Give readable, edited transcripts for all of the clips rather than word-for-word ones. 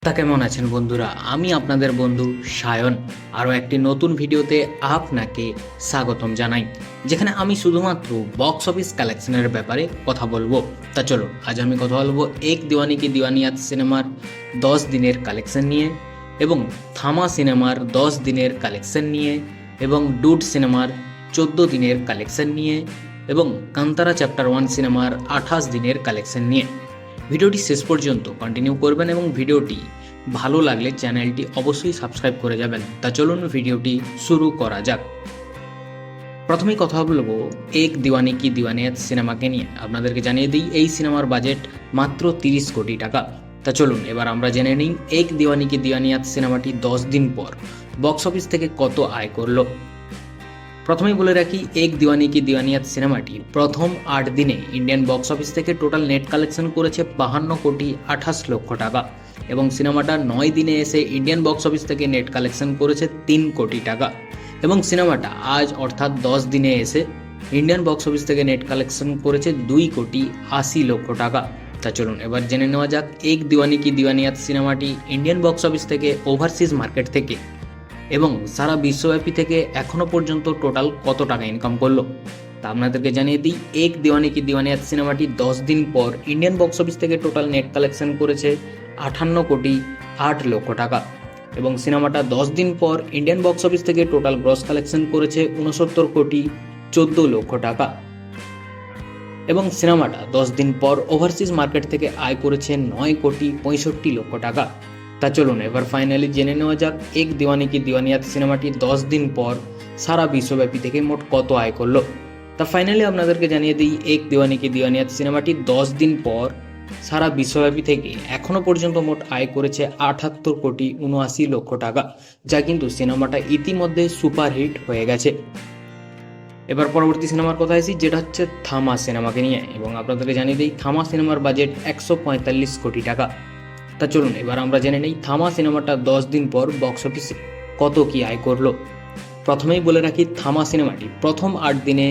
কেমন আছেন বন্ধুরা? আমি আপনাদের বন্ধু সায়ন। আরও একটি নতুন ভিডিওতে আপনাকে স্বাগতম জানাই, যেখানে আমি শুধুমাত্র বক্স অফিস কালেকশনের ব্যাপারে কথা বলবো। চলো, আজ আমি কথা বলবো এক দিওয়ানি কি দিওয়ানিয়াত সিনেমার 10 দিনের কালেকশন নিয়ে, এবং থামা সিনেমার 10 দিনের কালেকশন নিয়ে, এবং ডুড সিনেমার 14 দিনের কালেকশন নিয়ে, এবং কান্তারা চ্যাপ্টার 1 সিনেমার 28 দিনের কালেকশন নিয়ে। ভিডিওটি শেষ পর্যন্ত কন্টিনিউ করবেন এবং ভিডিওটি ভালো লাগলে চ্যানেলটি অবশ্যই সাবস্ক্রাইব করে যাবেন। চলুন ভিডিওটি শুরু করা যাক। প্রথমেই কথা বলবো এক দিওয়ানি কি দিওয়ানিয়াত সিনেমাকে নিয়ে। আপনাদেরকে জানিয়ে দিই, এই সিনেমার বাজেট মাত্র 30 কোটি টাকা। চলুন এবার আমরা জেনে নিই এক দিওয়ানি কি দিওয়ানিয়াত সিনেমাটি 10 দিন পর বক্স অফিস থেকে কত আয় করলো। প্রথমেই বলে রাখি, এক দিওয়ানি কি দিওয়ানিয়াত সিনেমাটি প্রথম 8 দিনে ইন্ডিয়ান বক্স অফিস থেকে টোটাল নেট কালেকশন করেছে 52 কোটি 28 লক্ষ টাকা, এবং সিনেমাটা 9 দিনে এসে ইন্ডিয়ান বক্স অফিস থেকে নেট কালেকশন করেছে 3 কোটি টাকা, এবং সিনেমাটা আজ অর্থাৎ 10 দিনে এসে ইন্ডিয়ান বক্স অফিস থেকে নেট কালেকশন করেছে 2 কোটি 80 লক্ষ টাকা। চলুন এবার জেনে নেওয়া যাক এক দিওয়ানি কি দিওয়ানিয়াত সিনেমাটি ইন্ডিয়ান বক্স অফিস থেকে, ওভারসিজ মার্কেট থেকে এবং সারা বিশ্বব্যাপী থেকে এখনো পর্যন্ত টোটাল কত টাকা ইনকাম করলো। আপনাদেরকে জানিয়ে দিই, এক দিওয়ানি কি দিওয়ানিয়াত সিনেমাটি 10 দিন পর ইন্ডিয়ান বক্স অফিস থেকে টোটাল নেট কালেকশন করেছে 58 কোটি 8 লক্ষ টাকা, এবং সিনেমাটা 10 দিন পর ইন্ডিয়ান বক্স অফিস থেকে টোটাল গ্রস কালেকশন করেছে 69 কোটি 14 লক্ষ টাকা, এবং সিনেমাটা 10 দিন পর ওভারসিজ মার্কেট থেকে আয় করেছে 9 কোটি 65 লক্ষ টাকা। চলুন এবার ফাইনালি জেনে নেওয়া যাক এক দিওয়ানি কি দিওয়ানিয়াত সিনেমাটি 10 দিন পর সারা বিশ্বব্যাপী থেকে মোট কত আয় করলো। ফাইনালি আপনাদেরকে জানিয়ে দিই, এক দিওয়ানি কি দিওয়ানিয়াত সিনেমাটি 10 দিন পর সারা বিশ্বব্যাপী থেকে এখনো পর্যন্ত মোট আয় করেছে 78 কোটি 79 লক্ষ টাকা, যা কিন্তু সিনেমাটা ইতিমধ্যে সুপারহিট হয়ে গেছে। এবার পরবর্তী সিনেমার কথা আসি, যেটা হচ্ছে থামা সিনেমাকে নিয়ে, এবং আপনাদেরকে জানিয়ে দিই থামা সিনেমার বাজেট 145 কোটি টাকা। চলুন এবার আমরা জেনে নেই থামা সিনেমাটা 10 দিন পর বক্স অফিসে কত কি আয় করলো। প্রথমেই বলে রাখি, থামা সিনেমাটি প্রথম 8 দিনে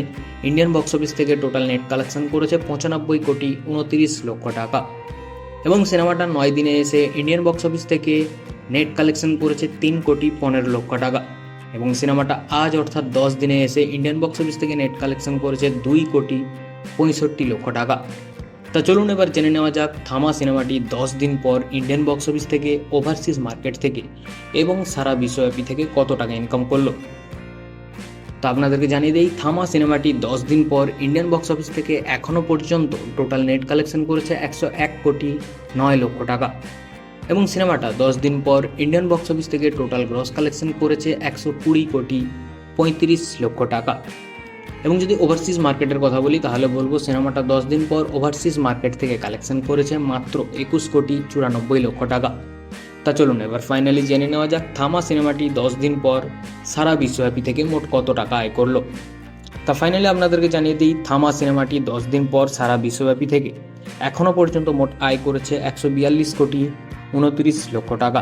ইন্ডিয়ান বক্স অফিস থেকে টোটাল নেট কালেকশন করেছে 95 কোটি 29 লক্ষ টাকা, এবং সিনেমাটা 9 দিনে এসে ইন্ডিয়ান বক্স অফিস থেকে নেট কালেকশন করেছে 3 কোটি 15 লক্ষ টাকা, এবং সিনেমাটা আজ অর্থাৎ 10 দিনে এসে ইন্ডিয়ান বক্স অফিস থেকে নেট কালেকশন করেছে 2 কোটি 65 লক্ষ টাকা। চলুন এবার জেনে নেওয়া যাক থামা সিনেমাটি 10 দিন পর ইন্ডিয়ান বক্স অফিস থেকে, ওভারসিজ মার্কেট থেকে এবং সারা বিশ্বব্যাপী থেকে কত টাকা ইনকাম করলো। আপনাদেরকে জানিয়ে দেই, থামা সিনেমাটি 10 দিন পর ইন্ডিয়ান বক্স অফিস থেকে এখনো পর্যন্ত টোটাল নেট কালেকশন করেছে 101 কোটি 9 লক্ষ টাকা, এবং সিনেমাটা 10 দিন পর ইন্ডিয়ান বক্স অফিস থেকে টোটাল গ্রস কালেকশন করেছে 120 কোটি 35 লক্ষ টাকা। এবং যদি ওভারসিজ মার্কেটের কথা বলি, তাহলে বলবো সিনেমাটা 10 দিন পর ওভারসিজ মার্কেট থেকে কালেকশন করেছে মাত্র 21 কোটি 94 লক্ষ টাকা। চলুন এবার ফাইনালি জেনে নেওয়া যাক থামা সিনেমাটি 10 দিন পর সারা বিশ্বব্যাপী থেকে মোট কত টাকা আয় করলো। ফাইনালি আপনাদেরকে জানিয়ে দিই, থামা সিনেমাটি 10 দিন পর সারা বিশ্বব্যাপী থেকে এখনো পর্যন্ত মোট আয় করেছে 142 কোটি 29 লক্ষ টাকা।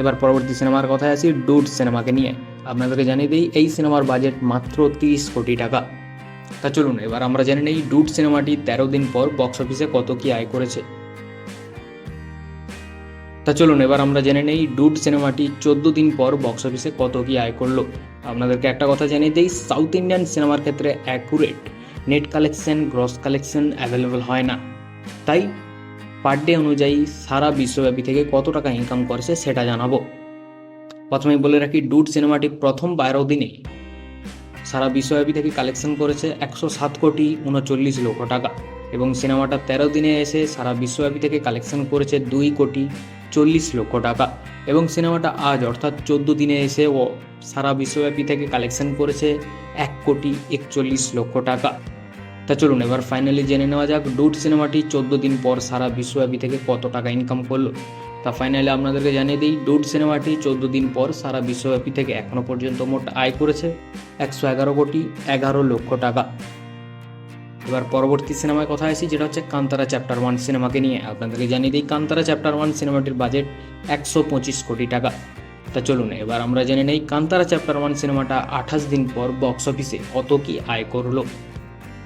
এবার পরবর্তী সিনেমার কথায় আসি, ডুড সিনেমাকে নিয়ে। আপনাদেরকে জানিয়ে দিই, এই সিনেমার বাজেট মাত্র 30 কোটি টাকা। চলুন এবার আমরা জেনে নেই ডুড সিনেমাটি 13 দিন পর বক্স অফিসে কত কি আয় করেছে। চলুন এবার আমরা জেনে নেই ডুড সিনেমাটি 14 দিন পর বক্স অফিসে কত কি আয় করলো। আপনাদেরকে একটা কথা জানিয়ে দিই, সাউথ ইন্ডিয়ান সিনেমার ক্ষেত্রে accurate net collection, gross collection available হয় না, তাই পার ডে অনুযায়ী সারা বিশ্বব্যাপী থেকে কত টাকা ইনকাম করেছে সেটা জানাবো। প্রথমেই বলে রাখি, ডুড সিনেমাটি প্রথম 12 দিনে সারা বিশ্বব্যাপী থেকে কালেকশন করেছে 107 কোটি 39 লক্ষ টাকা, এবং সিনেমাটা 13 দিনে এসে সারা বিশ্বব্যাপী থেকে কালেকশন করেছে 2 কোটি 40 লক্ষ টাকা, এবং সিনেমাটা আজ অর্থাৎ 14 দিনে এসে ও সারা বিশ্বব্যাপী থেকে কালেকশন করেছে 1 কোটি 41 লক্ষ টাকা। চলুন এবার ফাইনালি জেনে নেওয়া যাক ডুড সিনেমাটি 14 দিন পর সারা বিশ্বব্যাপী থেকে কত টাকা ইনকাম করলো। ফাইনালি আপনাদেরকে জানিয়ে দিই, ডুড সিনেমাটি 14 দিন পর সারা বিশ্বব্যাপী থেকে এখনো পর্যন্ত মোট আয় করেছে 111 কোটি 11 লক্ষ টাকা। এবার পরবর্তী সিনেমার কথা আসি, যেটা হচ্ছে কান্তারা চ্যাপ্টার 1 সিনেমাকে নিয়ে। আপনাদেরকে জানিয়ে দিই, কান্তারা চ্যাপ্টার 1 সিনেমাটির বাজেট 125 কোটি টাকা। চলুন এবার আমরা জেনে নেই কান্তারা চ্যাপ্টার 1 সিনেমাটা 28 দিন পর বক্স অফিসে কত কি আয় করলো।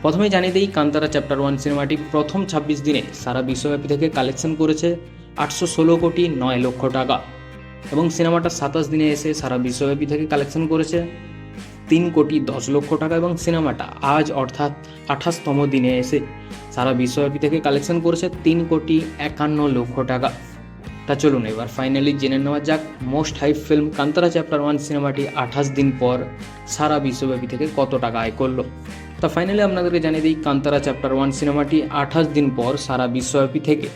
প্রথমে জানিয়ে দিই, কান্তারা চ্যাপ্টার 1 সিনেমাটি প্রথম 26 দিনে সারা বিশ্বব্যাপী থেকে কালেকশন করেছে 816,9,00,000 টাকা এবং সিনেমাটা 27 দিনে এসে সারা বিশ্বব্যাপী থেকে কালেকশন করেছে 3,10,00,000 টাকা এবং সিনেমাটা আজ অর্থাৎ 28তম দিনে এসে সারা বিশ্বব্যাপী থেকে কালেকশন করেছে 3,51,00,000 টাকা। তা চলুন এবার ফাইনালি জেনে নেওয়া যাক most hype film Kantara chapter 1 সিনেমাটি 28 দিন পর সারা বিশ্বব্যাপী থেকে কত টাকা আয় করলো। তা ফাইনালি আপনাদেরকে জানিয়ে দিই কান্তারা চ্যাপ্টার 1 সিনেমাটি 28 দিন পর সারা বিশ্বব্যাপী থেকে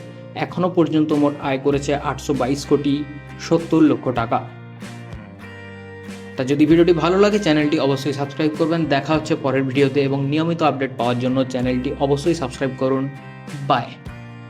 এখনও পর্যন্ত মোট আয় করেছে 822,70,00,000 টাকা। তা যদি ভিডিওটি ভালো লাগে চ্যানেলটি অবশ্যই সাবস্ক্রাইব করবেন। দেখা হচ্ছে পরের ভিডিওতে এবং নিয়মিত আপডেট পাওয়ার জন্য চ্যানেলটি অবশ্যই সাবস্ক্রাইব করুন। বাই।